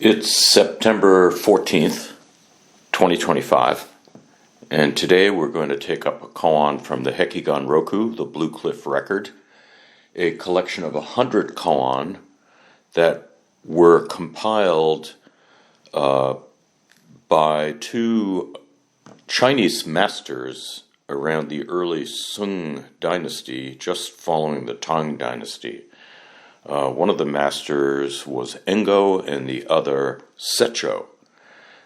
It's September 14th, 2025, and today we're going to take up a koan from the Hekigan Roku, the Blue Cliff Record, a collection of 100 koan that were compiled by two Chinese masters around the early Sung dynasty, just following the Tang dynasty. One of the masters was Engo and the other Seppo.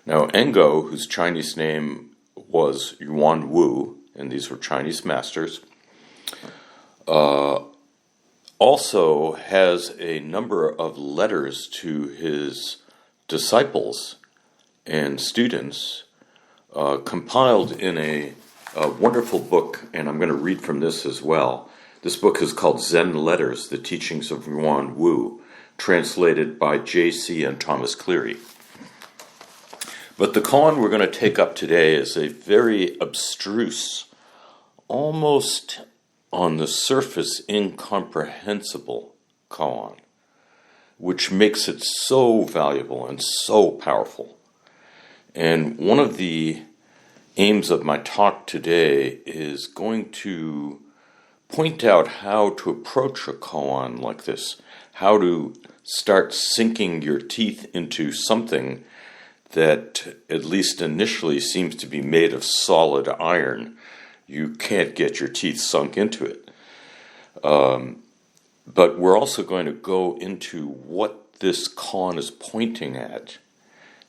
Now Engo, whose Chinese name was Yuan Wu, and these were Chinese masters, also has a number of letters to his disciples and students compiled in a wonderful book, and I'm going to read from this as well. This book is called Zen Letters, The Teachings of Yuan Wu, translated by J.C. and Thomas Cleary. But the koan we're going to take up today is a very abstruse, almost on the surface incomprehensible koan, which makes it so valuable and so powerful. And one of the aims of my talk today is going to point out how to approach a koan like this, how to start sinking your teeth into something that, at least initially, seems to be made of solid iron. You can't get your teeth sunk into it. But we're also going to go into what this koan is pointing at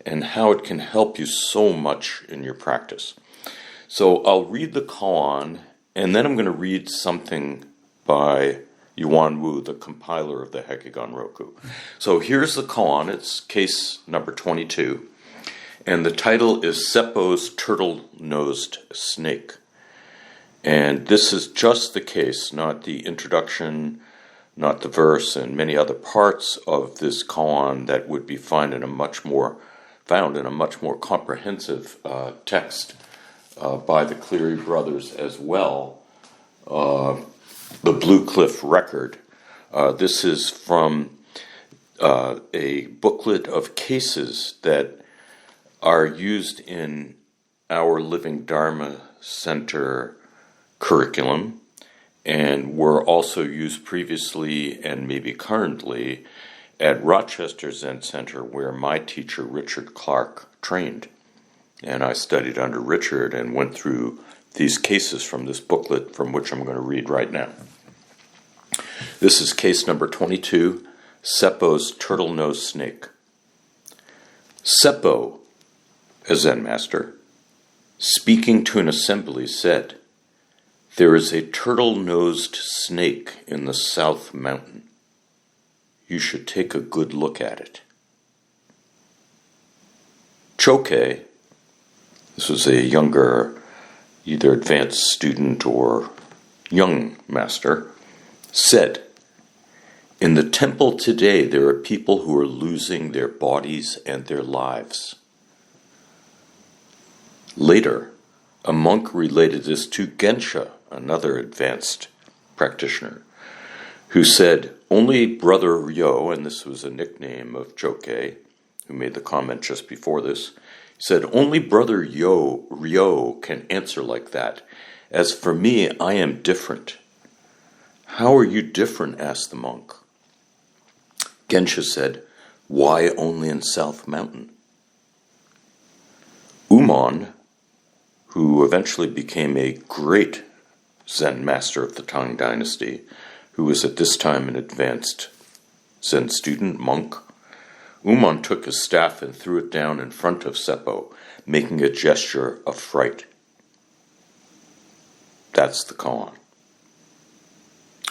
and how it can help you so much in your practice. So I'll read the koan, and then I'm going to read something by Yuan Wu, the compiler of the Hekigan Roku. So here's the koan. It's case number 22. And the title is Seppo's Turtle-Nosed Snake. And this is just the case, not the introduction, not the verse, and many other parts of this koan that would be found in a much more comprehensive text by the Cleary brothers as well, the Blue Cliff Record. This is from a booklet of cases that are used in our Living Dharma Center curriculum and were also used previously and maybe currently at Rochester Zen Center, where my teacher Richard Clark trained. And I studied under Richard and went through these cases from this booklet from which I'm going to read right now. This is case number 22, Seppo's Turtle-Nosed Snake. Seppo, a Zen master, speaking to an assembly, said, "There is a turtle-nosed snake in the South Mountain. You should take a good look at it." Choke, this was a younger, either advanced student or young master, said, "In the temple today there are people who are losing their bodies and their lives." Later, a monk related this to Gensha, another advanced practitioner, who said, "Only Brother Ryo," and this was a nickname of Choke, who made the comment just before this, said, "Only Brother Ryo can answer like that. As for me, I am different." "How are you different?" asked the monk. Gensha said, "Why only in South Mountain?" Umon, who eventually became a great Zen master of the Tang dynasty, who was at this time an advanced Zen student, monk, Umon took his staff and threw it down in front of Seppo, making a gesture of fright. That's the koan.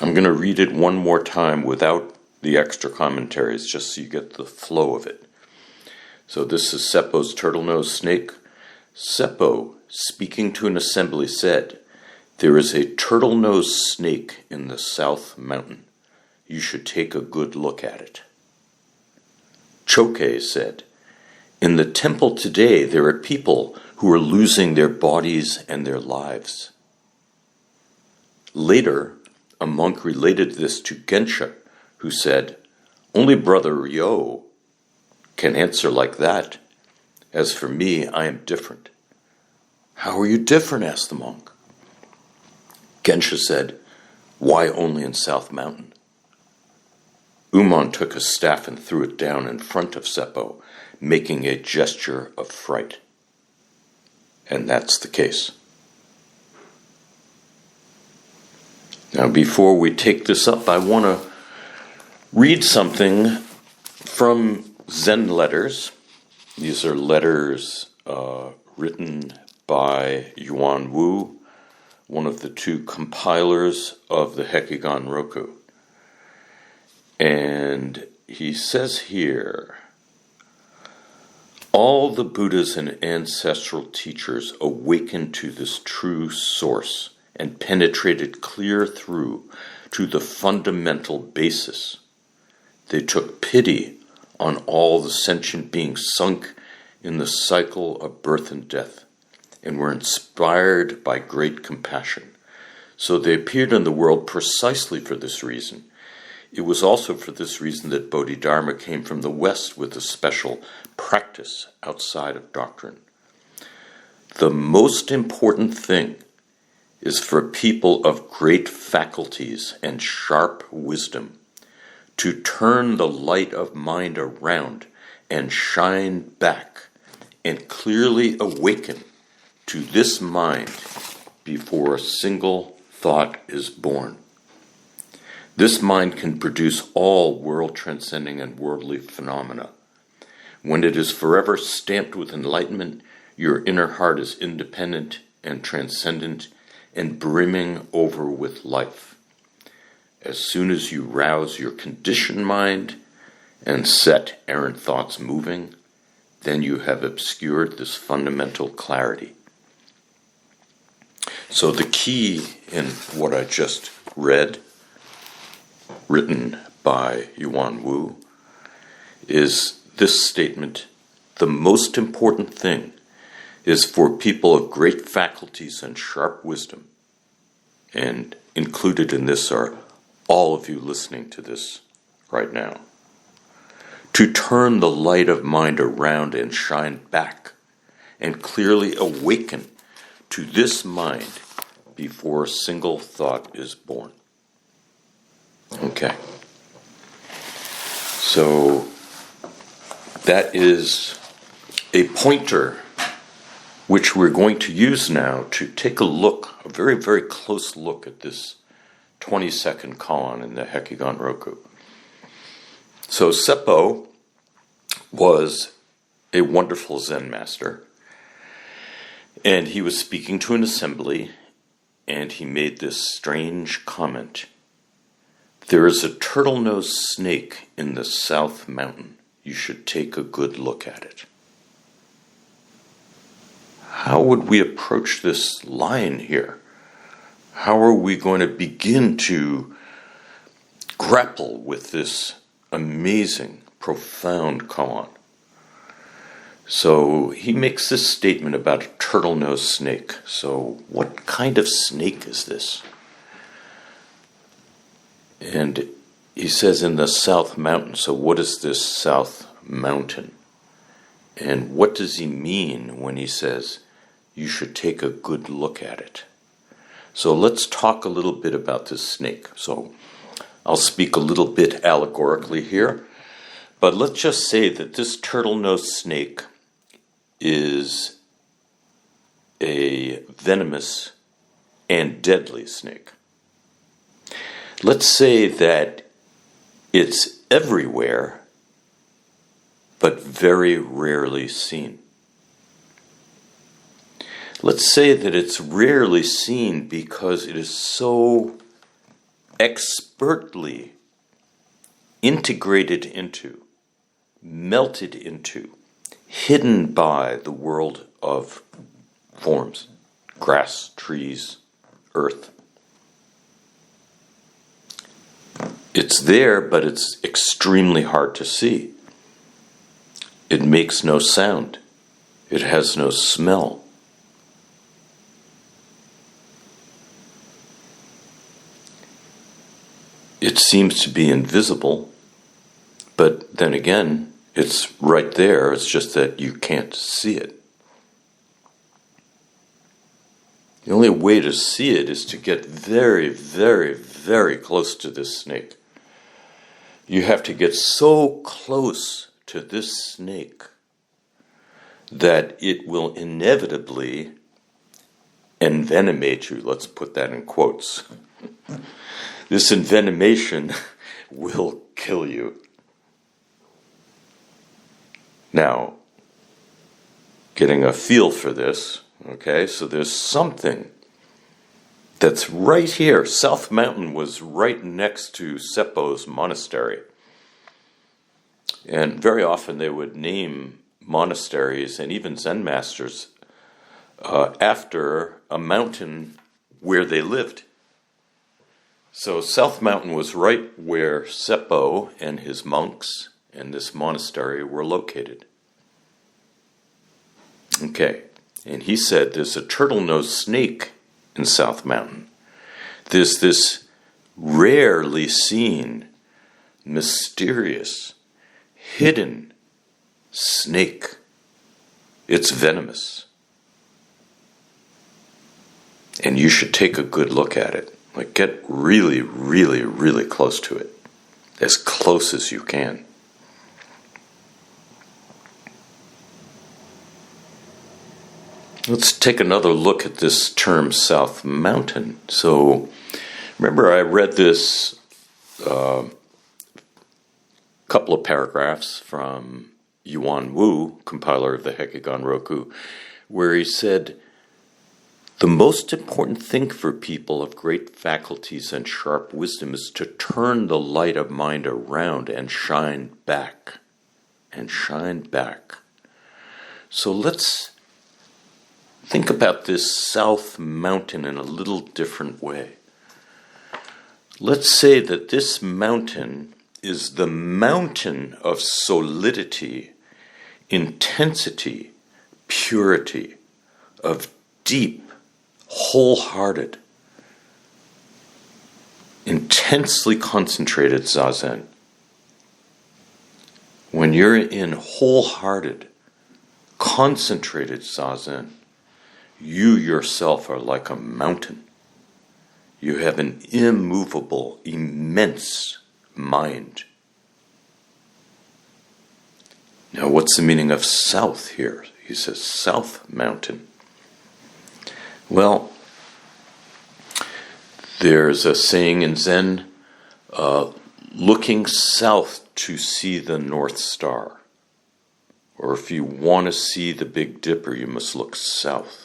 I'm going to read it one more time without the extra commentaries, just so you get the flow of it. So this is Seppo's Turtle-Nosed Snake. Seppo, speaking to an assembly, said, "There is a turtle-nosed snake in the South Mountain. You should take a good look at it." Choke said, "In the temple today there are people who are losing their bodies and their lives." Later, a monk related this to Gensha, who said, "Only Brother Ryo can answer like that. As for me, I am different. How are you different? Asked the monk. Gensha said, why only in South Mountain? Umon took his staff and threw it down in front of Seppo, making a gesture of fright. And that's the case. Now, before we take this up, I want to read something from Zen letters. These are letters written by Yuan Wu, one of the two compilers of the Hekigan Roku. And he says here, all the Buddhas and ancestral teachers awakened to this true source and penetrated clear through to the fundamental basis. They took pity on all the sentient beings sunk in the cycle of birth and death, and were inspired by great compassion. So they appeared in the world precisely for this reason. It was also for this reason that Bodhidharma came from the West with a special practice outside of doctrine. The most important thing is for people of great faculties and sharp wisdom to turn the light of mind around and shine back and clearly awaken to this mind before a single thought is born. This mind can produce all world-transcending and worldly phenomena. When it is forever stamped with enlightenment, your inner heart is independent and transcendent and brimming over with life. As soon as you rouse your conditioned mind and set errant thoughts moving, then you have obscured this fundamental clarity. So the key in what I just read, written by Yuan Wu, is this statement: the most important thing is for people of great faculties and sharp wisdom, and included in this are all of you listening to this right now, to turn the light of mind around and shine back and clearly awaken to this mind before a single thought is born. Okay. So that is a pointer which we're going to use now to take a very, very close look at this 20-second koan in the Hekigan Roku. So Seppo was a wonderful Zen master, and he was speaking to an assembly, and he made this strange comment. There is a turtle-nosed snake in the South Mountain. You should take a good look at it. How would we approach this line here? How are we going to begin to grapple with this amazing, profound koan? So he makes this statement about a turtle-nosed snake. So what kind of snake is this? And he says in the South Mountain. So what is this South Mountain? And what does he mean when he says, you should take a good look at it? So let's talk a little bit about this snake. So I'll speak a little bit allegorically here, but let's just say that this turtle-nosed snake is a venomous and deadly snake. Let's say that it's everywhere, but very rarely seen. Let's say that it's rarely seen because it is so expertly integrated into, melted into, hidden by the world of forms, grass, trees, earth. It's there, but it's extremely hard to see. It makes no sound. It has no smell. It seems to be invisible, but then again, It's right there, it's just that you can't see it. The only way to see it is to get very, very, very close to this snake. You have to get so close to this snake that it will inevitably envenomate you. Let's put that in quotes. This envenomation will kill you. Now, getting a feel for this, okay, so there's something that's right here. South Mountain was right next to Seppo's monastery. And very often they would name monasteries and even Zen masters after a mountain where they lived. So South Mountain was right where Seppo and his monks and this monastery were located. Okay, and he said there's a turtle-nosed snake in South Mountain. There's this rarely seen, mysterious, hidden snake. It's venomous. And you should take a good look at it. Like, get really, really, really close to it. As close as you can. Let's take another look at this term South Mountain. So, remember I read this couple of paragraphs from Yuan Wu, compiler of the Hekigan Roku, where he said, the most important thing for people of great faculties and sharp wisdom is to turn the light of mind around and shine back. And shine back. So let's think about this South Mountain in a little different way. Let's say that this mountain is the mountain of solidity, intensity, purity, of deep, wholehearted, intensely concentrated zazen. When you're in wholehearted, concentrated zazen, you yourself are like a mountain. You have an immovable, immense mind. Now, what's the meaning of south here? He says South Mountain. Well, there's a saying in Zen, looking south to see the North Star. Or if you want to see the Big Dipper, you must look south.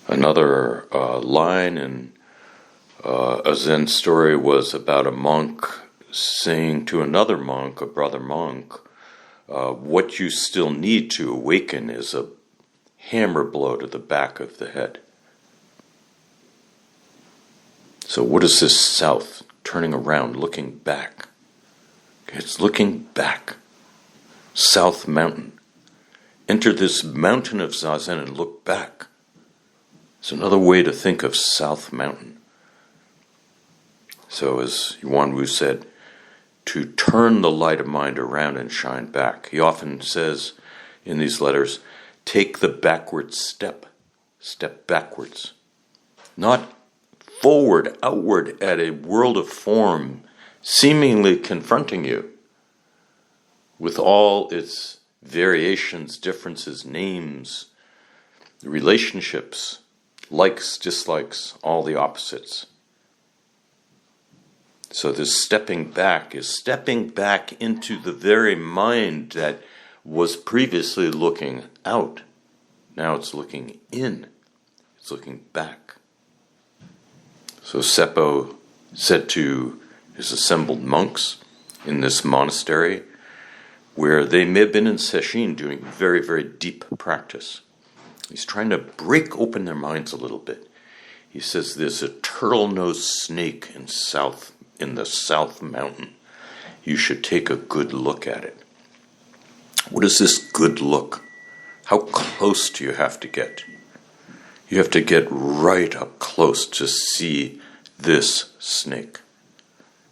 Another line in a Zen story was about a monk saying to another monk, a brother monk, what you still need to awaken is a hammer blow to the back of the head. So what is this south? Turning around, looking back. It's looking back. South Mountain. Enter this mountain of zazen and look back. It's another way to think of South Mountain. So as Yuan Wu said, to turn the light of mind around and shine back. He often says in these letters, take the backward step. Step backwards. Not forward, outward at a world of form seemingly confronting you with all its variations, differences, names, relationships, likes, dislikes, all the opposites. So this stepping back is stepping back into the very mind that was previously looking out. Now it's looking in. It's looking back. So Seppo said to his assembled monks in this monastery, where they may have been in sesshin doing very, very deep practice. He's trying to break open their minds a little bit. He says there's a turtle-nosed snake in the South Mountain. You should take a good look at it. What is this good look? How close do you have to get? You have to get right up close to see this snake.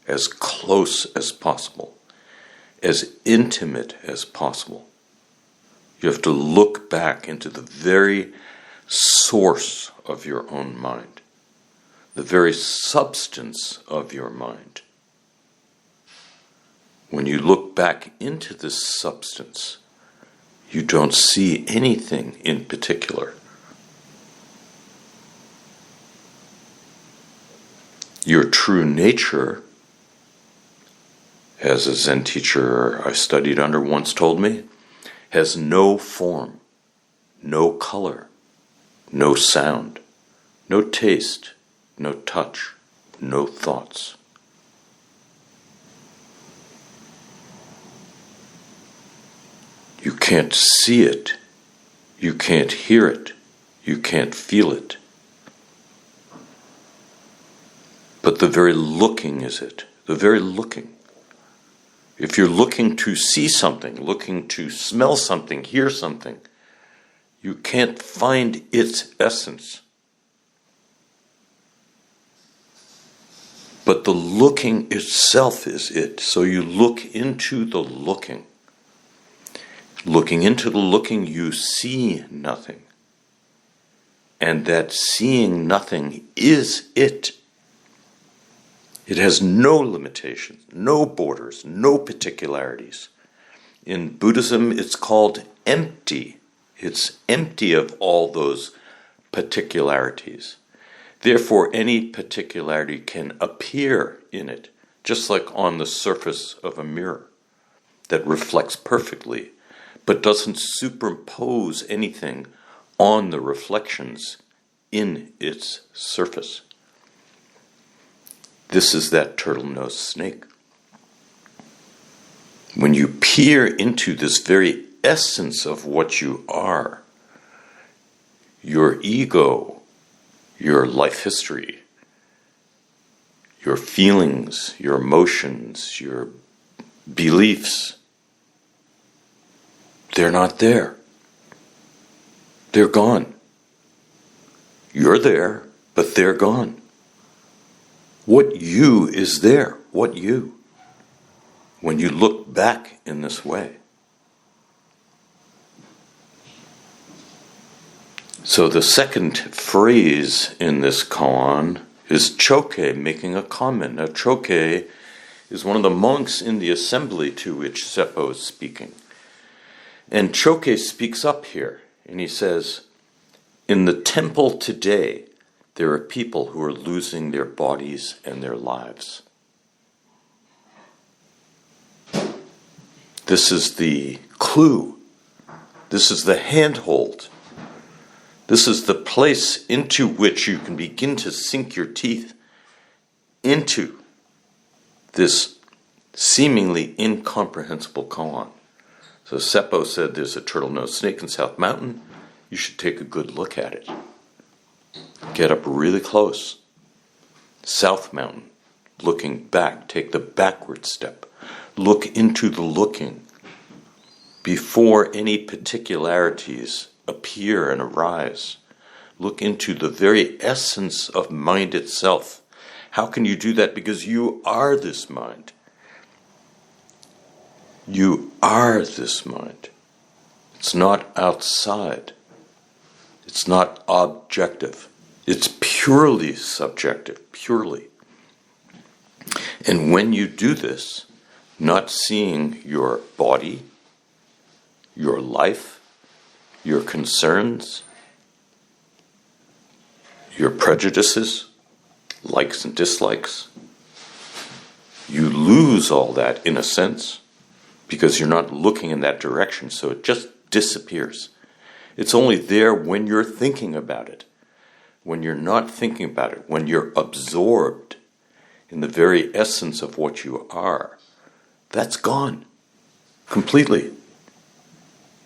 As close as possible. as intimate as possible. You have to look back into the very source of your own mind, the very substance of your mind. When you look back into this substance, you don't see anything in particular. Your true nature, as a Zen teacher I studied under once told me, has no form, no color, no sound, no taste, no touch, no thoughts. You can't see it, you can't hear it, you can't feel it. But the very looking is it, the very looking. If you're looking to see something, looking to smell something, hear something, you can't find its essence. But the looking itself is it. So you look into the looking. Looking into the looking, you see nothing. And that seeing nothing is it. It has no limitations, no borders, no particularities. In Buddhism, it's called empty. It's empty of all those particularities. Therefore, any particularity can appear in it, just like on the surface of a mirror that reflects perfectly, but doesn't superimpose anything on the reflections in its surface. This is that turtle-nosed snake. When you peer into this very essence of what you are, your ego, your life history, your feelings, your emotions, your beliefs, they're not there. They're gone. You're there, but they're gone. What you is there? What you? When you look back in this way. So the second phrase in this koan is choke, making a comment. Now choke is one of the monks in the assembly to which Seppo is speaking. And choke speaks up here, and he says, in the temple today, there are people who are losing their bodies and their lives. This is the clue. This is the handhold. This is the place into which you can begin to sink your teeth into this seemingly incomprehensible koan. So Seppo said there's a turtle-nosed snake in South Mountain. You should take a good look at it. Get up really close. South Mountain, looking back, take the backward step. Look into the looking before any particularities appear and arise. Look into the very essence of mind itself. How can you do that? Because you are this mind. You are this mind. It's not outside. It's not objective. It's purely subjective, purely. And when you do this, not seeing your body, your life, your concerns, your prejudices, likes and dislikes, you lose all that in a sense because you're not looking in that direction, so it just disappears. It's only there when you're thinking about it. When you're not thinking about it, when you're absorbed in the very essence of what you are, that's gone completely.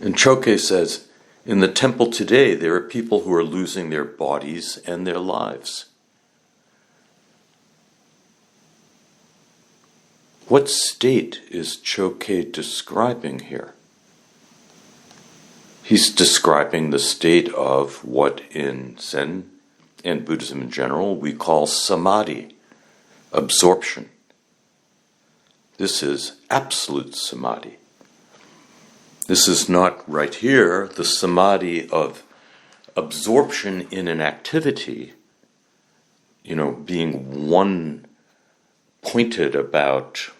And Choke says, in the temple today, there are people who are losing their bodies and their lives. What state is Choke describing here? He's describing the state of what in Zen and Buddhism in general we call samadhi, absorption. This is absolute samadhi. This is not right here the samadhi of absorption in an activity, being one pointed about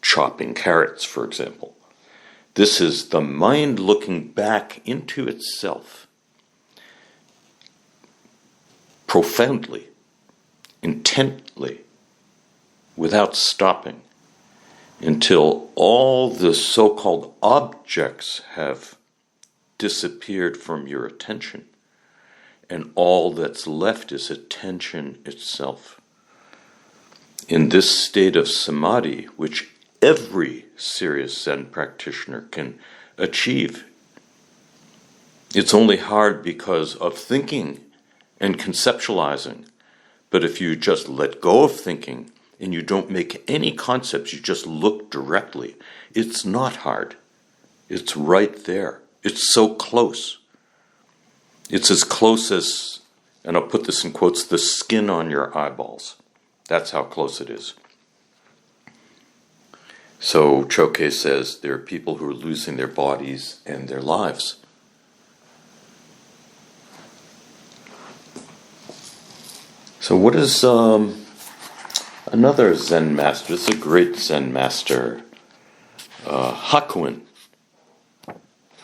chopping carrots, for example. This is the mind looking back into itself profoundly, intently, without stopping, until all the so-called objects have disappeared from your attention, and all that's left is attention itself. In this state of samadhi, which every serious Zen practitioner can achieve, it's only hard because of thinking and conceptualizing. But if you just let go of thinking and you don't make any concepts, you just look directly, it's not hard. It's right there. It's so close. It's as close as, and I'll put this in quotes, the skin on your eyeballs. That's how close it is. So Choke says there are people who are losing their bodies and their lives. So what is another Zen master? This is a great Zen master, Hakuin,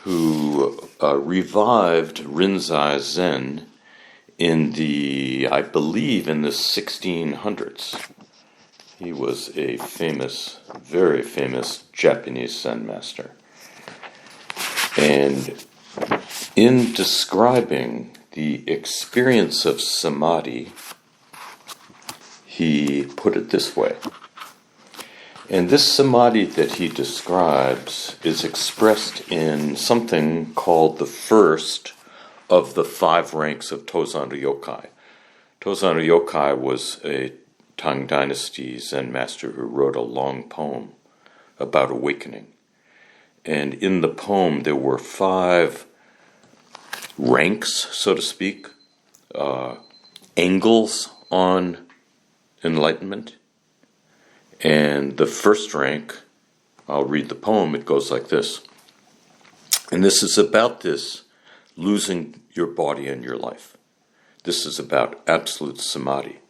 who revived Rinzai Zen I believe in the 1600s. He was a very famous Japanese Zen master. And in describing the experience of samadhi, he put it this way. And this samadhi that he describes is expressed in something called the first of the 5 ranks of Tozan Ryokai. Tozan Ryokai was a Tang Dynasty Zen master who wrote a long poem about awakening. And in the poem there were 5 ranks, so to speak, angles on enlightenment. And the first rank, I'll read the poem, it goes like this. And this is about this losing your body and your life. This is about absolute samadhi,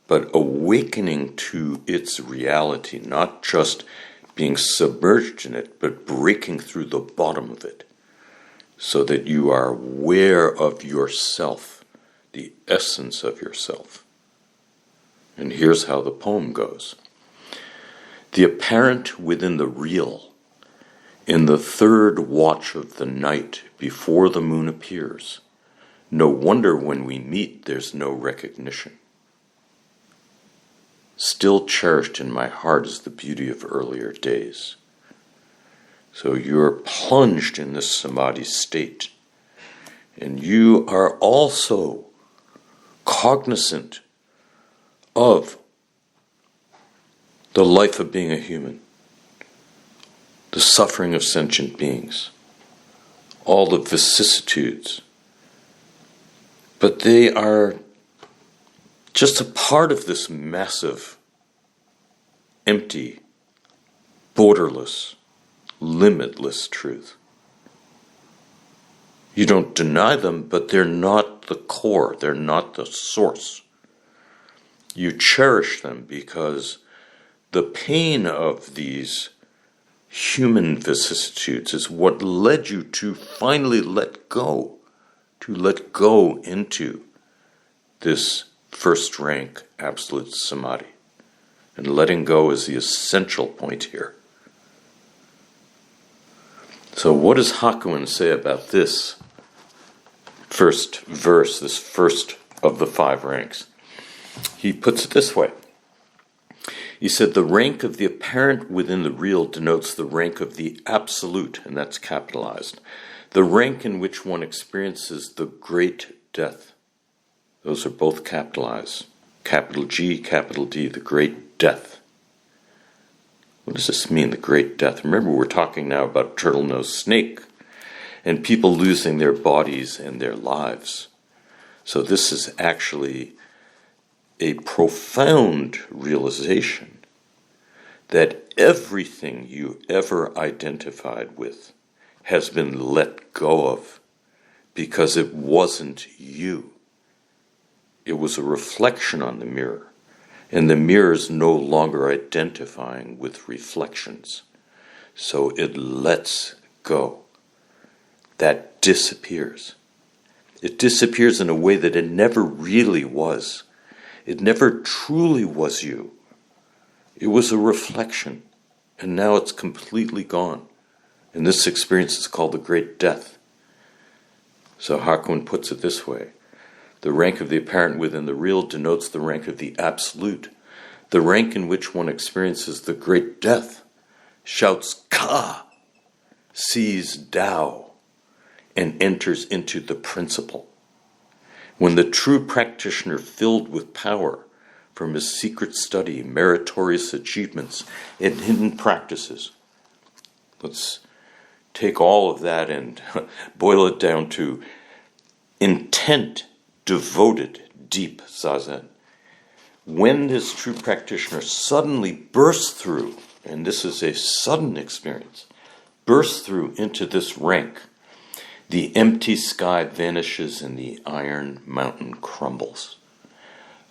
but awakening to its reality, not just being submerged in it, but breaking through the bottom of it, so that you are aware of yourself, the essence of yourself. And here's how the poem goes. The apparent within the real, in the third watch of the night before the moon appears, no wonder when we meet there's no recognition. Still cherished in my heart is the beauty of earlier days. So you're plunged in this samadhi state, and you are also cognizant of the life of being a human, the suffering of sentient beings, all the vicissitudes. But they are just a part of this massive, empty, borderless, limitless truth. You don't deny them, but they're not the core, they're not the source. You cherish them because the pain of these human vicissitudes is what led you to finally let go into this first rank absolute samadhi. And letting go is the essential point here. So what does Hakuin say about this first verse, this first of the 5 ranks? He puts it this way. He said, the rank of the apparent within the real denotes the rank of the absolute, and that's capitalized. The rank in which one experiences the great death. Those are both capitalized. Capital G, capital D, the great death. What does this mean, the great death? Remember, we're talking now about turtle-nosed snake and people losing their bodies and their lives. So this is actually a profound realization that everything you ever identified with has been let go of because it wasn't you. It was a reflection on the mirror, and the mirror is no longer identifying with reflections. So it lets go. That disappears. It disappears in a way that it never really was. It never truly was you. It was a reflection, and now it's completely gone. And this experience is called the Great Death. So Hakuin puts it this way: the rank of the apparent within the real denotes the rank of the absolute, the rank in which one experiences the Great Death, shouts Ka, sees Tao, and enters into the principle. When the true practitioner, filled with power from his secret study, meritorious achievements, and hidden practices, let's take all of that and boil it down to intent, devoted, deep zazen. When this true practitioner suddenly bursts through, and this is a sudden experience, bursts through into this rank, the empty sky vanishes and the iron mountain crumbles.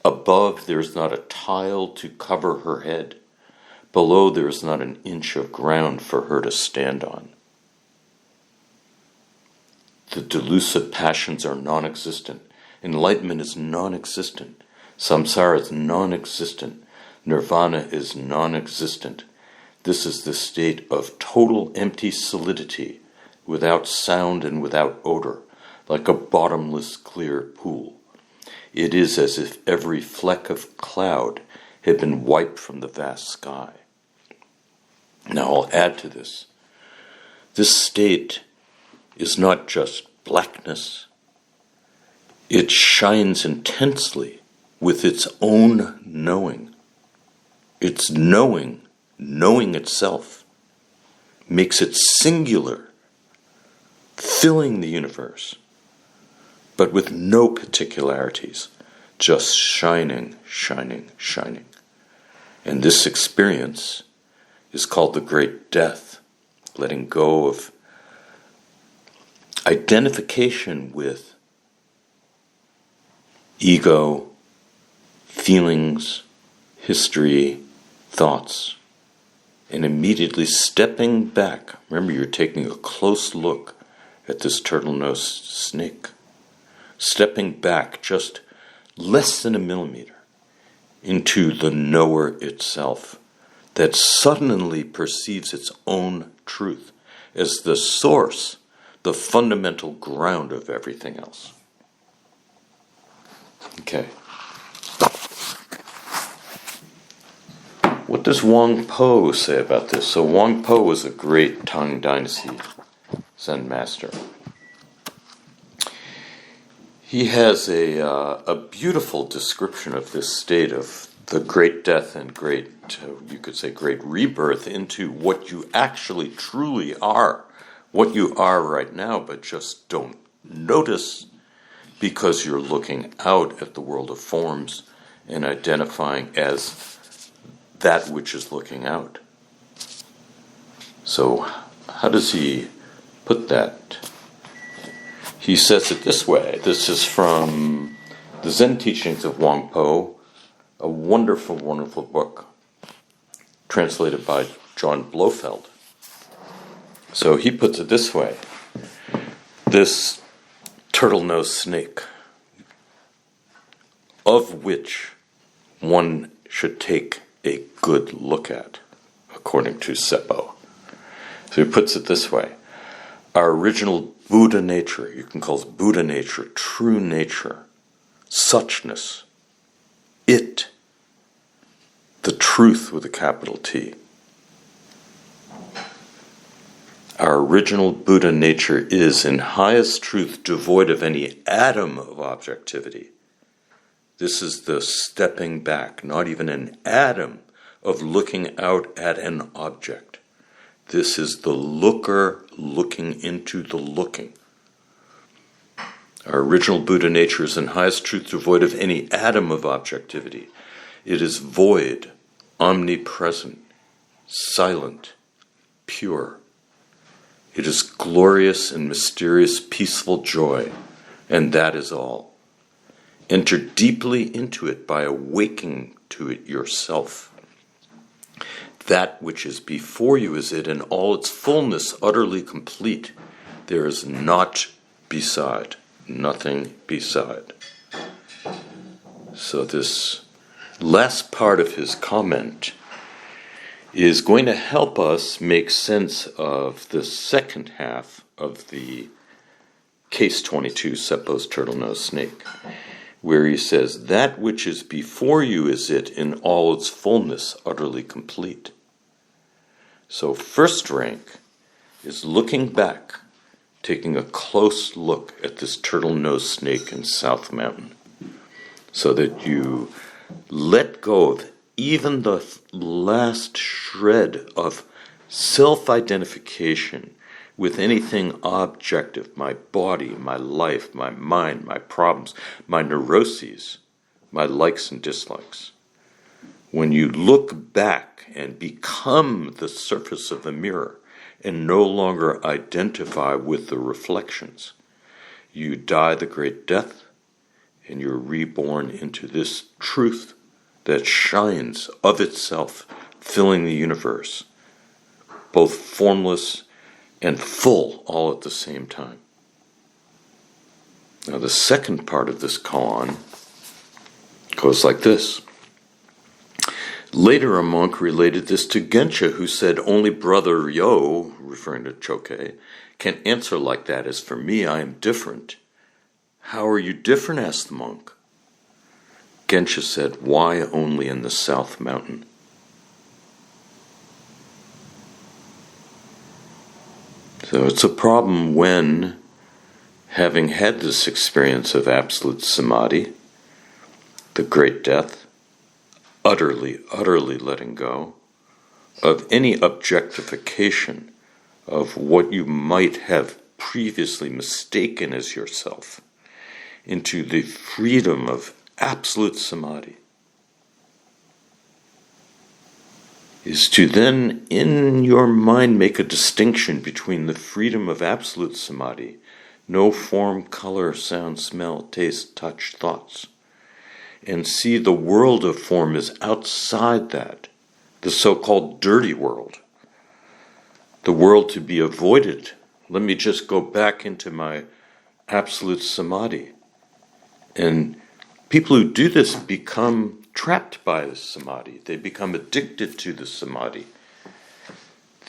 Above, there is not a tile to cover her head. Below, there is not an inch of ground for her to stand on. The delusive passions are non-existent. Enlightenment is non-existent. Samsara is non-existent. Nirvana is non-existent. This is the state of total empty solidity, without sound and without odor, like a bottomless clear pool. It is as if every fleck of cloud had been wiped from the vast sky. Now I'll add to this. This state is not just blackness. It shines intensely with its own knowing. Its knowing itself, makes it singular, filling the universe, but with no particularities, just shining, shining, shining. And this experience is called the Great Death, letting go of identification with ego, feelings, history, thoughts, and immediately stepping back. Remember, you're taking a close look at this turtle-nosed snake. Stepping back just less than a millimeter into the knower itself that suddenly perceives its own truth as the source, the fundamental ground of everything else. Okay. What does Wang Po say about this? So Wang Po was a great Tang Dynasty Zen master. He has a beautiful description of this state of the great death and great, you could say, great rebirth into what you actually truly are, what you are right now, but just don't notice because you're looking out at the world of forms and identifying as that which is looking out. So how does he put that? He says it this way. This is from the Zen Teachings of Wang Po, a wonderful, wonderful book translated by John Blofeld. So he puts it this way. This turtle-nosed snake, of which one should take a good look at, according to Seppo. So he puts it this way. Our original Buddha nature, you can call it Buddha nature, true nature, suchness, it, the truth with a capital T. Our original Buddha nature is, in highest truth, devoid of any atom of objectivity. This is the stepping back, not even an atom of looking out at an object. This is the looker looking into the looking. Our original Buddha nature is in highest truth devoid of any atom of objectivity. It is void, omnipresent, silent, pure. It is glorious and mysterious, peaceful joy, and that is all. Enter deeply into it by awaking to it yourself. That which is before you is it in all its fullness, utterly complete. There is naught beside, nothing beside. So this last part of his comment is going to help us make sense of the second half of the Case 22, Seppo's turtle-nosed snake, where he says, that which is before you is it in all its fullness, utterly complete. So first rank is looking back, taking a close look at this turtle-nosed snake in South Mountain, so that you let go of even the last shred of self-identification with anything objective, my body, my life, my mind, my problems, my neuroses, my likes and dislikes. When you look back and become the surface of the mirror and no longer identify with the reflections, you die the great death and you're reborn into this truth that shines of itself, filling the universe, both formless and full all at the same time. Now the second part of this koan goes like this. Later a monk related this to Gensha, who said, only Brother Yo, referring to Choke, can answer like that. As for me, I am different. How are you different? Asked the monk. Gensha said, why only in the South Mountain? So it's a problem when, having had this experience of absolute samadhi, the great death, utterly letting go of any objectification of what you might have previously mistaken as yourself, into the freedom of absolute samadhi, is to then in your mind make a distinction between the freedom of absolute samadhi, no form, color, sound, smell, taste, touch, thoughts, and see the world of form is outside that, the so-called dirty world, the world to be avoided. Let me just go back into my absolute samadhi. And people who do this become trapped by the samadhi. They become addicted to the samadhi.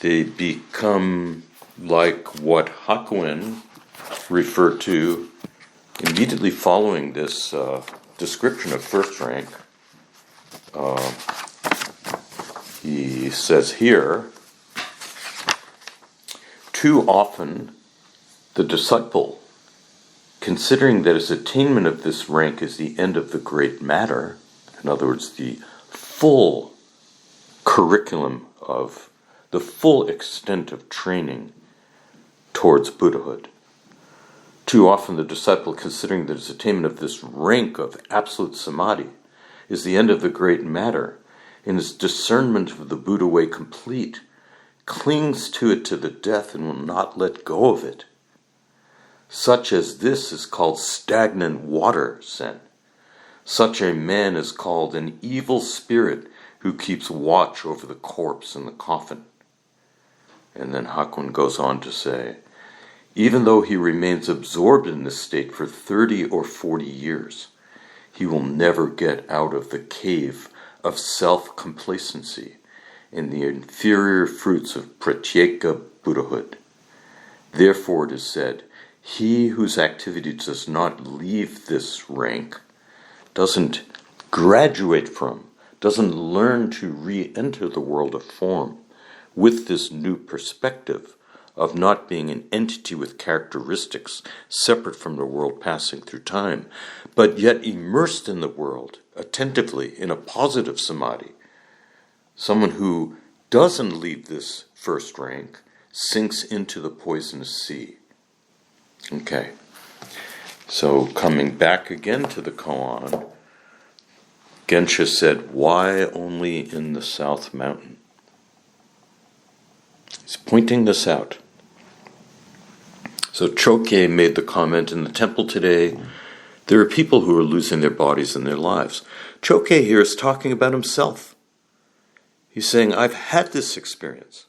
They become like what Hekigan referred to immediately following this description of first rank. He says here, too often the disciple, considering that his attainment of this rank is the end of the great matter, in other words, the full curriculum of the full extent of training towards Buddhahood. Too often the disciple, considering that his attainment of this rank of absolute samadhi is the end of the great matter, in his discernment of the Buddha way complete, clings to it to the death and will not let go of it. Such as this is called stagnant water, Sen. Such a man is called an evil spirit who keeps watch over the corpse in the coffin. And then Hekigan goes on to say, even though he remains absorbed in this state for 30 or 40 years, he will never get out of the cave of self-complacency in the inferior fruits of pratyeka Buddhahood. Therefore it is said, he whose activity does not leave this rank, doesn't graduate from, doesn't learn to re-enter the world of form with this new perspective of not being an entity with characteristics separate from the world passing through time, but yet immersed in the world attentively in a positive samadhi. Someone who doesn't leave this first rank sinks into the poisonous sea. Okay, so coming back again to the koan, Gensha said, why only in the South Mountain? He's pointing this out. So Choke made the comment, in the temple today, there are people who are losing their bodies and their lives. Choke here is talking about himself. He's saying, I've had this experience.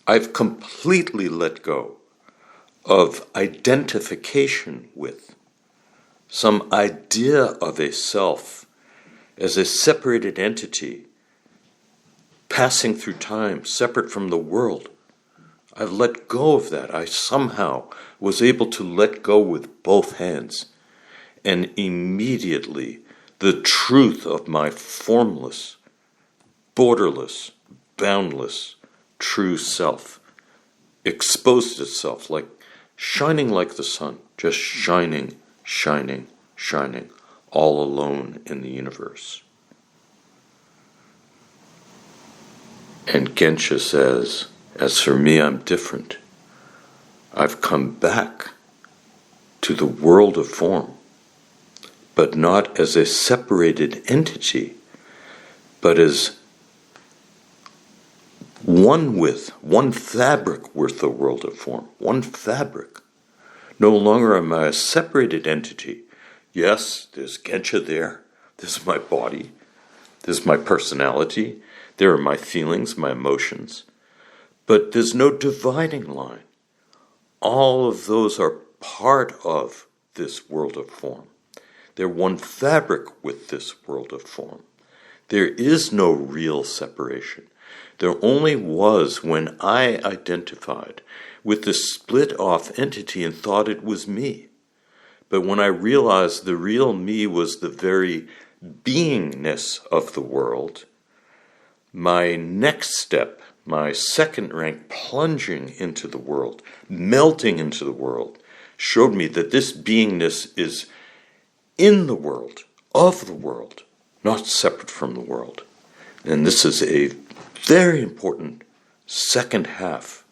I've completely let go of identification with some idea of a self as a separated entity passing through time, separate from the world. I've let go of that. I somehow was able to let go with both hands. And immediately the truth of my formless, borderless, boundless, true self exposed itself, like shining like the sun, just shining, shining, shining, all alone in the universe. And Gensha says, as for me, I'm different. I've come back to the world of form, but not as a separated entity, but as one fabric with the world of form, one fabric. No longer am I a separated entity. Yes, there's Gensha there, there's my body, there's my personality, there are my feelings, my emotions, but there's no dividing line. All of those are part of this world of form. They're one fabric with this world of form. There is no real separation. There only was when I identified with the split-off entity and thought it was me. But when I realized the real me was the very beingness of the world, my next step, my second rank, plunging into the world, melting into the world, showed me that this beingness is in the world, of the world, not separate from the world. And this is a very important second half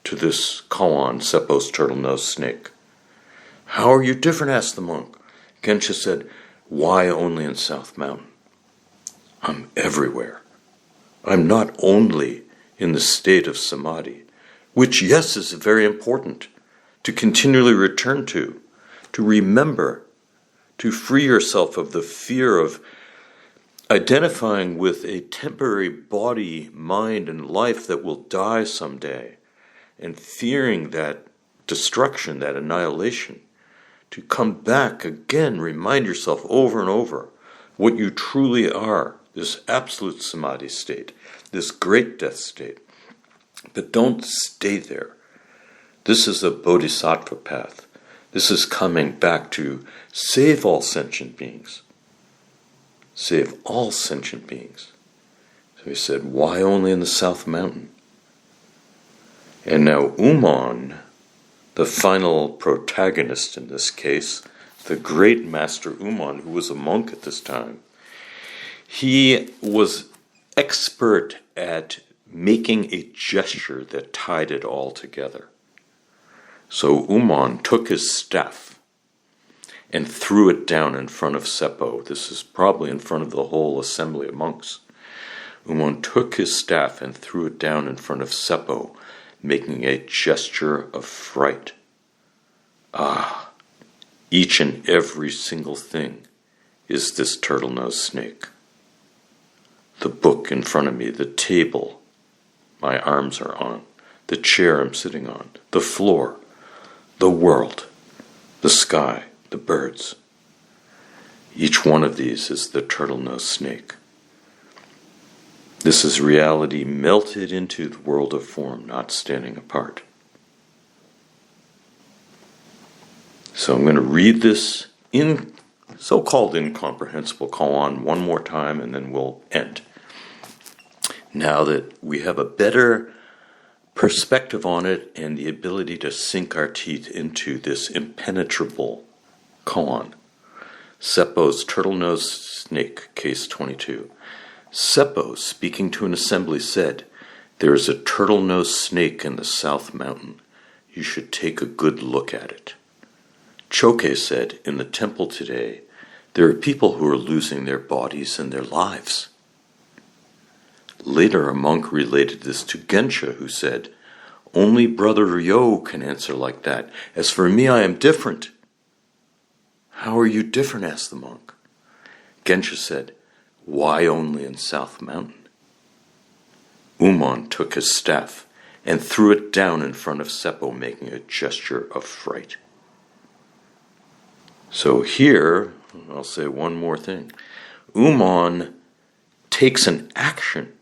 to this koan, Seppo's turtle-nosed snake. How are you different? Asked the monk. Gensha said, why only in South Mountain? I'm everywhere. I'm not only in the state of samadhi, which, yes, is very important to continually return to remember, to free yourself of the fear of identifying with a temporary body, mind, and life that will die someday, and fearing that destruction, that annihilation, to come back again, remind yourself over and over what you truly are, this absolute samadhi state, this great death state. But don't stay there. This is a bodhisattva path. This is coming back to save all sentient beings. Save all sentient beings. So he said, why only in the South Mountain? And now Umon, the final protagonist in this case, the great master Umon, who was a monk at this time, he was expert at making a gesture that tied it all together. So Umon took his staff and threw it down in front of Seppo. This is probably in front of the whole assembly of monks. Umon took his staff and threw it down in front of Seppo, making a gesture of fright. Each and every single thing is this turtle-nosed snake. The book in front of me, the table my arms are on, the chair I'm sitting on, the floor, the world, the sky, the birds. Each one of these is the turtle-nosed snake. This is reality melted into the world of form, not standing apart. So I'm going to read this in so-called incomprehensible koan one more time, and then we'll end. Now that we have a better perspective on it and the ability to sink our teeth into this impenetrable koan. Seppo's turtle-nosed snake, case 22. Seppo, speaking to an assembly, said, "There is a turtle-nosed snake in the South Mountain. You should take a good look at it." Choke said, "In the temple today, there are people who are losing their bodies and their lives." Later, a monk related this to Gensha, who said, "Only Brother Ryo can answer like that. As for me, I am different." "How are you different?" asked the monk. Gensha said, "Why only in South Mountain?" Umon took his staff and threw it down in front of Seppo, making a gesture of fright. So here, I'll say one more thing. Umon takes an action.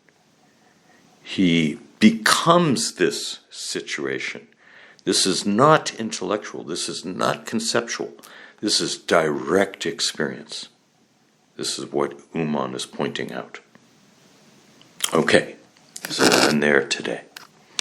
He becomes this situation. This is not intellectual. This is not conceptual. This is direct experience. This is what Umon is pointing out. Okay, so we'll end there today.